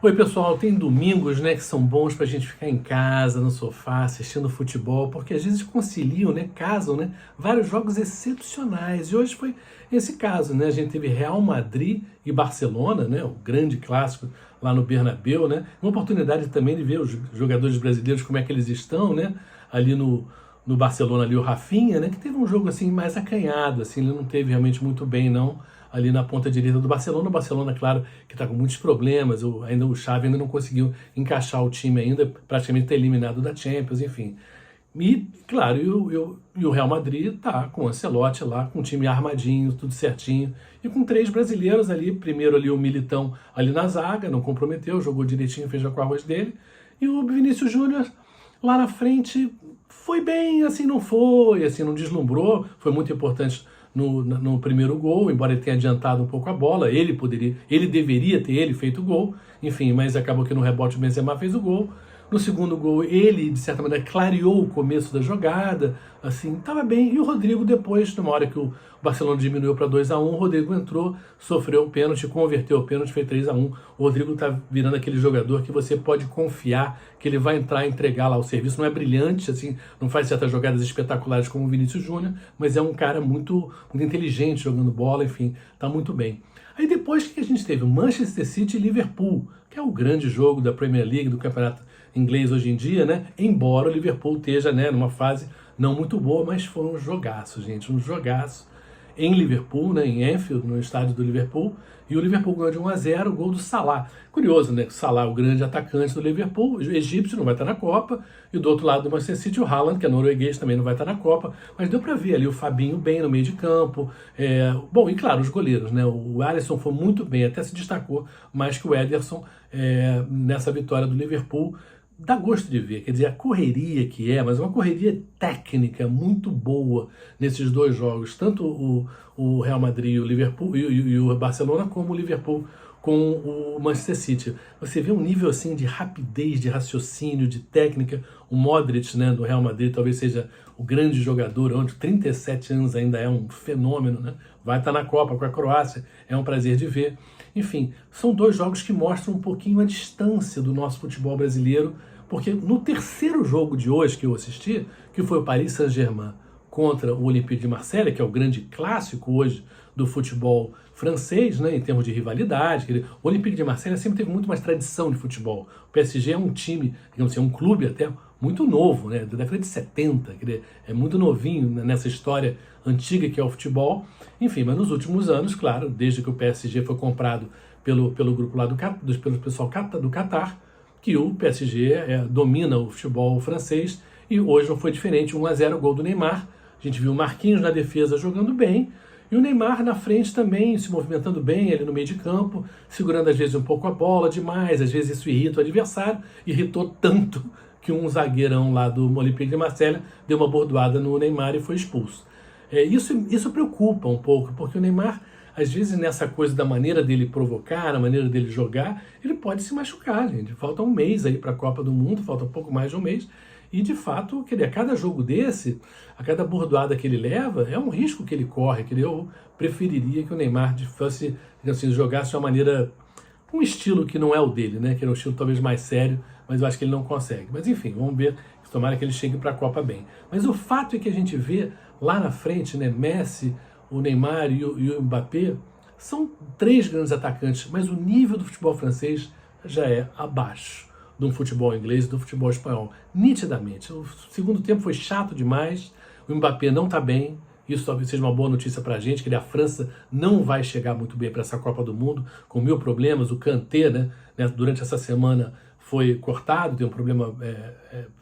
Oi pessoal, tem domingos, né, que são bons pra gente ficar em casa, no sofá, assistindo futebol, porque às vezes conciliam, né, casam, né, vários jogos excepcionais. E hoje foi esse caso, né, a gente teve Real Madrid e Barcelona, né, o grande clássico lá no Bernabéu, né, uma oportunidade também de ver os jogadores brasileiros como é que eles estão, né, ali no Barcelona ali o Rafinha, né, que teve um jogo assim mais acanhado, assim, ele não teve realmente muito bem não, ali na ponta direita do Barcelona. O Barcelona, claro, que está com muitos problemas, ainda o Xavi ainda não conseguiu encaixar o time ainda, praticamente está eliminado da Champions, enfim. E, claro, e o Real Madrid tá com o Ancelotti lá, com o time armadinho, tudo certinho, e com três brasileiros ali, primeiro ali o Militão ali na zaga, não comprometeu, jogou direitinho, fez com o arroz dele, e o Vinícius Júnior lá na frente foi bem, assim, não foi, assim, não deslumbrou, foi muito importante no primeiro gol, embora ele tenha adiantado um pouco a bola, ele deveria ter feito o gol, enfim, mas acabou que no rebote o Benzema fez o gol. No segundo gol, ele, de certa maneira, clareou o começo da jogada, assim, estava bem. E o Rodrigo, depois, numa hora que o Barcelona diminuiu para 2-1, o Rodrigo entrou, sofreu o pênalti, converteu o pênalti, fez 3-1. O Rodrigo está virando aquele jogador que você pode confiar que ele vai entrar e entregar lá o serviço. Não é brilhante, assim, não faz certas jogadas espetaculares como o Vinícius Júnior, mas é um cara muito inteligente jogando bola, enfim, está muito bem. Aí depois que a gente teve o Manchester City e Liverpool, que é o grande jogo da Premier League, do campeonato inglês hoje em dia, né? Embora o Liverpool esteja, né, numa fase não muito boa, mas foi um jogaço, gente, um jogaço em Liverpool, né, em Anfield, no estádio do Liverpool, e o Liverpool ganhou de 1-0, o gol do Salah. Curioso, né, que o Salah, o grande atacante do Liverpool, o egípcio, não vai estar na Copa, e do outro lado do Manchester City, o Haaland, que é norueguês, também não vai estar na Copa, mas deu para ver ali o Fabinho bem no meio de campo, bom, e claro, os goleiros, né, o Alisson foi muito bem, até se destacou mais que o Ederson nessa vitória do Liverpool. Dá gosto de ver, quer dizer, a correria que mas uma correria técnica muito boa nesses dois jogos, tanto o Real Madrid e o Liverpool e o Barcelona, como o Liverpool com o Manchester City. Você vê um nível assim de rapidez, de raciocínio, de técnica. O Modric, né, do Real Madrid, talvez seja o grande jogador, onde 37 anos ainda é um fenômeno, né? Vai estar na Copa com a Croácia, é um prazer de ver. Enfim, são dois jogos que mostram um pouquinho a distância do nosso futebol brasileiro, porque no terceiro jogo de hoje que eu assisti, que foi o Paris Saint-Germain contra o Olympique de Marseille, que é o grande clássico hoje do futebol francês, né, em termos de rivalidade. O Olympique de Marseille sempre teve muito mais tradição de futebol. O PSG é um time, digamos assim, é um clube até muito novo, né, da década de 70, é muito novinho nessa história antiga que é o futebol. Enfim, mas nos últimos anos, claro, desde que o PSG foi comprado pelo grupo lá pelo pessoal do Qatar, que o PSG domina o futebol francês, e hoje não foi diferente, 1-0, gol do Neymar. A gente viu o Marquinhos na defesa jogando bem, e o Neymar na frente também, se movimentando bem ali no meio de campo, segurando às vezes um pouco a bola demais, às vezes isso irrita o adversário, irritou tanto que um zagueirão lá do Olympique de Marseille deu uma bordoada no Neymar e foi expulso. Isso preocupa um pouco, porque o Neymar, às vezes, nessa coisa da maneira dele provocar, a maneira dele jogar, ele pode se machucar, gente. Falta um mês aí para a Copa do Mundo, falta um pouco mais de um mês. E, de fato, a cada jogo desse, a cada bordoada que ele leva, é um risco que ele corre, que eu preferiria que o Neymar fosse, assim, jogasse de uma maneira, um estilo que não é o dele, né? Que é um estilo talvez mais sério, mas eu acho que ele não consegue. Mas, enfim, vamos ver, tomara que ele chegue para a Copa bem. Mas o fato é que a gente vê lá na frente, né, Messi, o Neymar e o Mbappé, são três grandes atacantes, mas o nível do futebol francês já é abaixo do futebol inglês e do futebol espanhol, nitidamente. O segundo tempo foi chato demais, o Mbappé não está bem, isso talvez seja uma boa notícia para a gente, que a França não vai chegar muito bem para essa Copa do Mundo, com 1000 problemas. O Kanté, né, durante essa semana foi cortado, tem um problema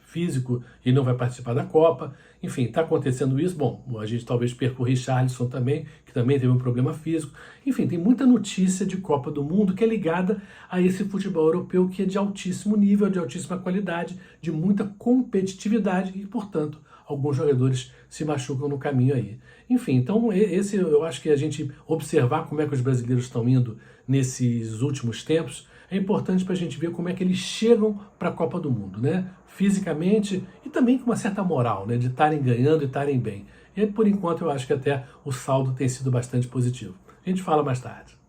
físico e não vai participar da Copa. Enfim, está acontecendo isso. Bom, a gente talvez perca o Richarlison também, que também teve um problema físico. Enfim, tem muita notícia de Copa do Mundo que é ligada a esse futebol europeu que é de altíssimo nível, de altíssima qualidade, de muita competitividade e, portanto, alguns jogadores se machucam no caminho aí. Enfim, então eu acho que a gente observar como é que os brasileiros estão indo nesses últimos tempos é importante para a gente ver como é que eles chegam para a Copa do Mundo, né? Fisicamente e também com uma certa moral, né? De estarem ganhando e estarem bem. E por enquanto eu acho que até o saldo tem sido bastante positivo. A gente fala mais tarde.